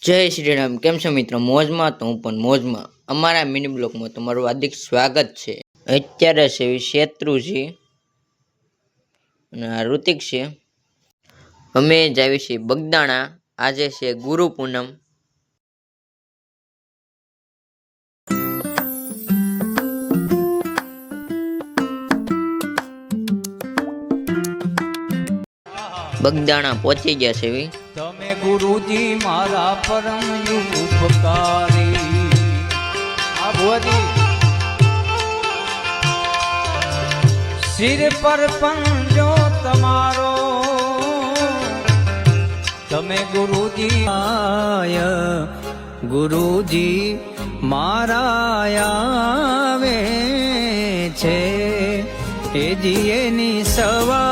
જય શ્રી રામ. કેમ છો મિત્રો? મોજમાં? તો હું પણ મોજમાં. અમારા મિની બ્લોગમાં તમારું હાર્દિક સ્વાગત છે. અત્યારે છે શેત્રુજી અને આ ઋતિક છે. અમે જ આવી છીએ બગદાણા. આજે છે ગુરુ પૂનમ. બગદાણા પહોંચી ગયા છે. તમે ગુરુજી મારા પરમ ઉપકારી. આ ભુવાજી સિર પર પંજો તમારો, તમે ગુરુજી આય ગુરુજી મારા આવે છે એ જીએની સવા